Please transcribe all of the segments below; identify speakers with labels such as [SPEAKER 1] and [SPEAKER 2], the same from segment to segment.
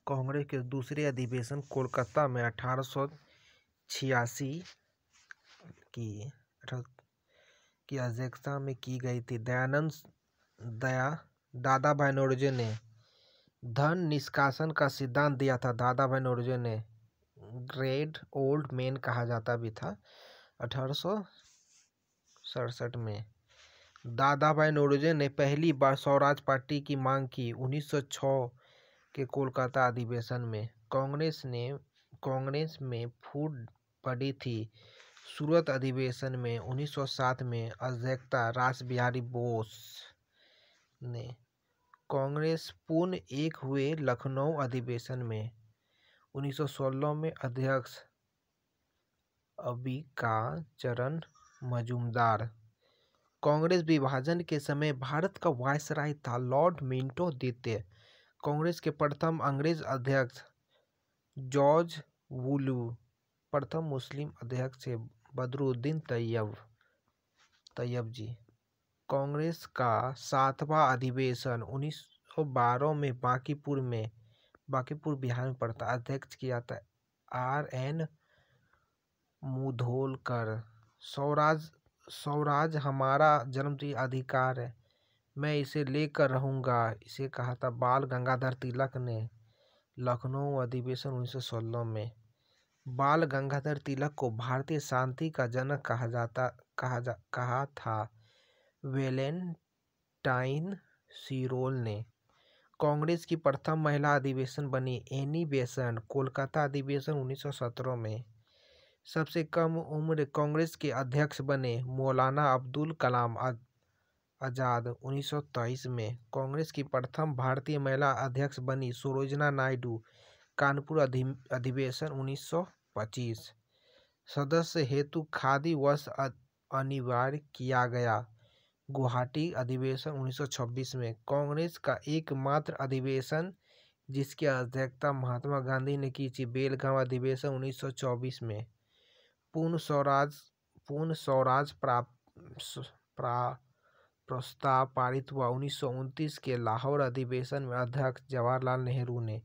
[SPEAKER 1] कांग्रेस के दूसरे अधिवेशन कोलकाता में 1886 की अध्यक्षता में की गई थी। दादा भाई नौरोजी ने धन निष्कासन का सिद्धांत दिया था। दादा भाई नौरोजी ने ग्रेट ओल्ड मैन कहा जाता भी था। 1867 में दादा भाई नौरोजी ने पहली बार स्वराज पार्टी की मांग की। 1906 के कोलकाता अधिवेशन में कांग्रेस में फूट पड़ी थी। सूरत अधिवेशन में 1907 में अध्यक्षता रासबिहारी बोस ने। कांग्रेस पूर्ण एक हुए लखनऊ अधिवेशन में 1916 में अध्यक्ष अंबिकाचरण मजूमदार। कांग्रेस विभाजन के समय भारत का वायसराय था लॉर्ड मिंटो द्वितीय। कांग्रेस के प्रथम अंग्रेज अध्यक्ष जॉर्ज वुलू। प्रथम मुस्लिम अध्यक्ष थे बदरुद्दीन तैयब जी। कांग्रेस का 7वां अधिवेशन 1912 में बांकीपुर बिहार में पड़ता। अध्यक्ष किया था R.N. मुधोलकर। स्वराज हमारा जन्मसिद्ध अधिकार है, मैं इसे लेकर रहूंगा, इसे कहा था बाल गंगाधर तिलक ने। लखनऊ अधिवेशन 1916 में बाल गंगाधर तिलक को भारतीय शांति का जनक कहा था वैलेंटाइन सिरोल ने। कांग्रेस की प्रथम महिला अधिवेशन बनी एनी बेसेंट। कोलकाता अधिवेशन 1917 में सबसे कम उम्र कांग्रेस के अध्यक्ष बने मौलाना अब्दुल कलाम आजाद। 1923 में कांग्रेस की प्रथम भारतीय महिला अध्यक्ष बनी सुलोचना नायडू। कानपुर अधिवेशन 1925 सदस्य हेतु खादी वस्त्र अनिवार्य किया गया। गुवाहाटी अधिवेशन 1926 में कांग्रेस का एकमात्र अधिवेशन जिसकी अध्यक्षता महात्मा गांधी ने की थी। बेलगांव अधिवेशन 1924 में पूर्ण स्वराज प्रस्ताव पारित हुआ। 1929 के लाहौर अधिवेशन में अध्यक्ष जवाहरलाल नेहरू ने।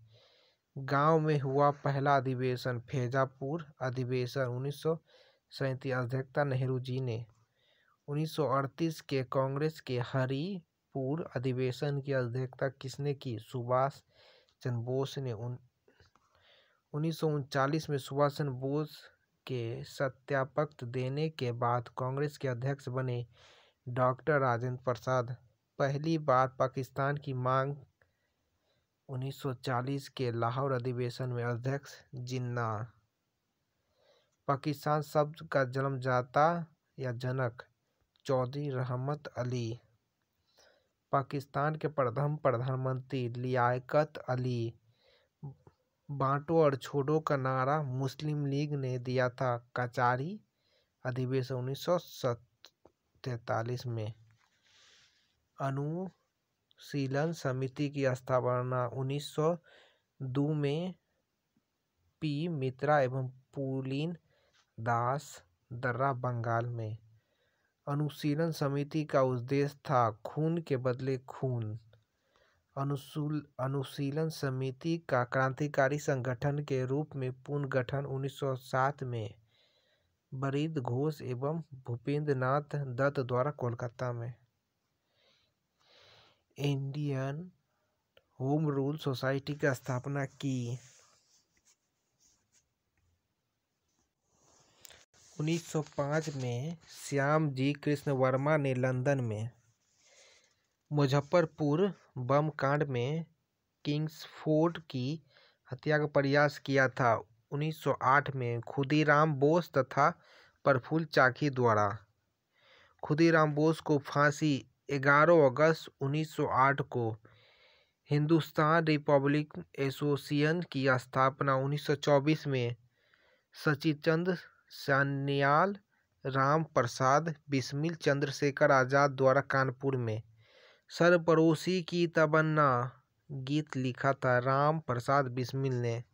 [SPEAKER 1] गांव में हुआ पहला अधिवेशन फैजापुर अधिवेशन 1937 अध्यक्षता नेहरू जी ने। 1938 के कांग्रेस के हरिपुर अधिवेशन की अध्यक्षता किसने की? सुभाष चंद्र बोस ने। 1939 में सुभाष चंद्र बोस के सत्यापक्त देने के बाद कांग्रेस के अध्यक्ष बने डॉक्टर राजेंद्र प्रसाद। पहली बार पाकिस्तान की मांग 1940 के लाहौर अधिवेशन में अध्यक्ष जिन्ना। पाकिस्तान शब्द का जन्मदाता या जनक चौधरी रहमत अली। पाकिस्तान के प्रथम प्रधानमंत्री लियाकत अली। बांटो और छोड़ो का नारा मुस्लिम लीग ने दिया था। कचारी अधिवेशन 1943 में। अनुशीलन समिति की स्थापना 1902 में पी मित्रा एवं पुलिन दास दर्रा बंगाल में। अनुशीलन समिति का उद्देश्य था खून के बदले खून। अनुशीलन समिति का क्रांतिकारी संगठन के रूप में पुनर्गठन 1907 में बरिद घोष एवं भूपेंद्र नाथ दत्त द्वारा कोलकाता में। इंडियन होम रूल सोसाइटी की स्थापना की। 1905 में श्याम जी कृष्ण वर्मा ने लंदन में मुजफ्फरपुर बम कांड में किंग्सफोर्ड की हत्या का प्रयास किया था। 1908 में खुदीराम बोस तथा प्रफुल्ल चाकी द्वारा खुदीराम बोस को फांसी। 11 अगस्त 1908 को हिंदुस्तान रिपब्लिकन एसोसिएशन की स्थापना। 1924 में सचिचंद्र सान्याल, राम प्रसाद बिस्मिल, चंद्रशेखर आजाद द्वारा कानपुर में सरफरोशी की तमन्ना गीत लिखा था राम प्रसाद बिस्मिल ने।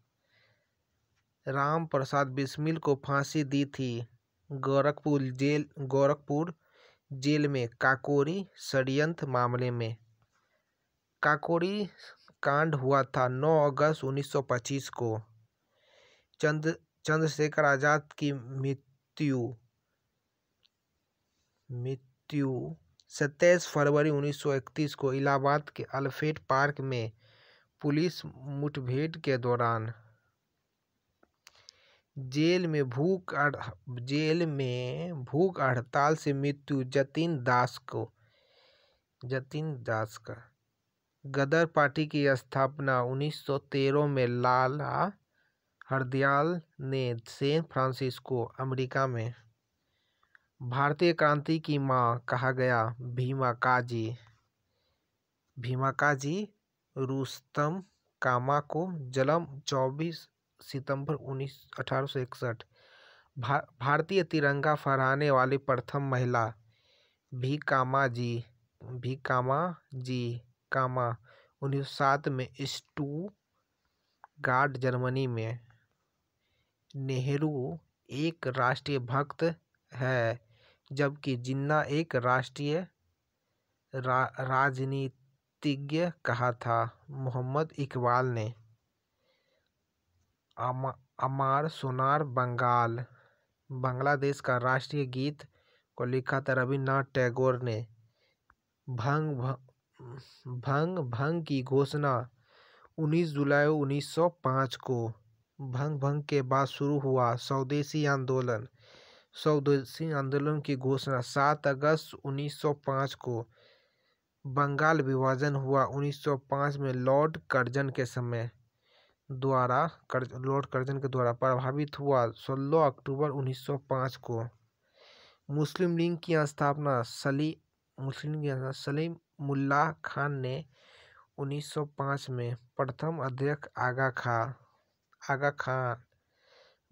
[SPEAKER 1] राम प्रसाद बिस्मिल को फांसी दी थी गोरखपुर जेल में काकोरी षड्यंत्र मामले में। काकोरी कांड हुआ था 9 अगस्त 1925 को। चंद्रशेखर आजाद की मृत्यु 27 फरवरी 1931 को इलाहाबाद के अल्फ्रेड पार्क में पुलिस मुठभेड़ के दौरान। जेल में भूख हड़ताल से मृत्यु जतिन दास का। गदर पार्टी की स्थापना 1913 में लाला हरदयाल ने सैन फ्रांसिस्को, अमेरिका में। भारतीय क्रांति की मां कहा गया भीमा काजी रुस्तम कामा को जन्म 24 सितंबर 1861। भारतीय तिरंगा फहराने वाली प्रथम महिला भीकामा जी 1907 में स्टुटगार्ट, जर्मनी में। नेहरू एक राष्ट्रीय भक्त है जबकि जिन्ना एक राजनीतिज्ञ कहा था। मोहम्मद इकबाल ने अमार सोनार बांग्लादेश का राष्ट्रीय गीत को लिखा था। रविन्द्रनाथ टैगोर ने भंग की घोषणा 19 जुलाई 1905 को। भंग के बाद शुरू हुआ स्वदेशी आंदोलन की घोषणा 7 अगस्त 1905 को। बंगाल विभाजन हुआ 1905 में लॉर्ड कर्जन के द्वारा प्रभावित हुआ 16 अक्टूबर 1905 को। मुस्लिम लीग की स्थापना सलीमुल्लाह खान ने 1905 में। प्रथम अध्यक्ष आगा खान।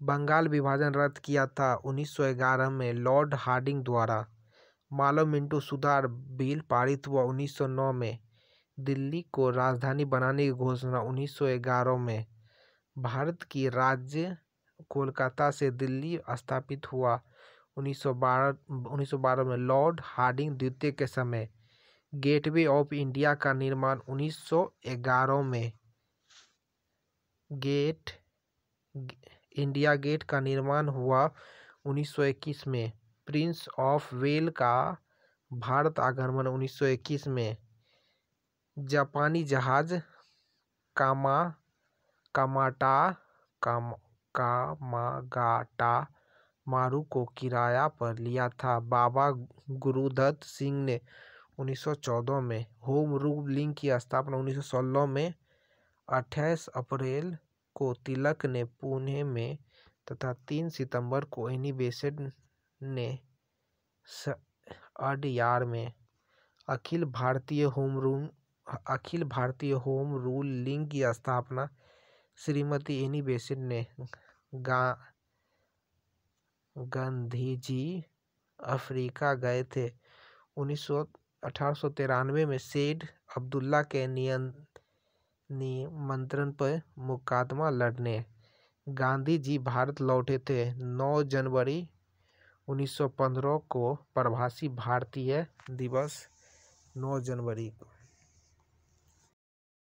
[SPEAKER 1] बंगाल विभाजन रद्द किया था 1911 में लॉर्ड हार्डिंग द्वारा। मालव मिंटो सुधार बिल पारित हुआ 1909 में। दिल्ली को राजधानी बनाने की घोषणा 1911 में। भारत की राज्य कोलकाता से दिल्ली स्थापित हुआ 1912 में लॉर्ड हार्डिंग द्वितीय के समय। गेटवे ऑफ इंडिया का निर्माण 1911 में। इंडिया गेट का निर्माण हुआ 1921 में। प्रिंस ऑफ वेल का भारत आगमन 1921 में। जापानी जहाज कामागाटा मारू को किराया पर लिया था बाबा गुरुदत्त सिंह ने 1914 में। होम रूल लीग की स्थापना 1916 में। 28 अप्रैल को तिलक ने पुणे में तथा 3 सितंबर को एनी बेसेंट ने अडयार में। Akhil Bharatiya home rule league की स्थापना श्रीमती एनी बेसेंट ने। गांधीजी अफ्रीका गए थे 1893 में सैयद अब्दुल्ला के निमंत्रण पर मुकदमा लड़ने। गांधी जी भारत लौटे थे 9 जनवरी 1915 को। प्रवासी भारतीय दिवस 9 जनवरी को।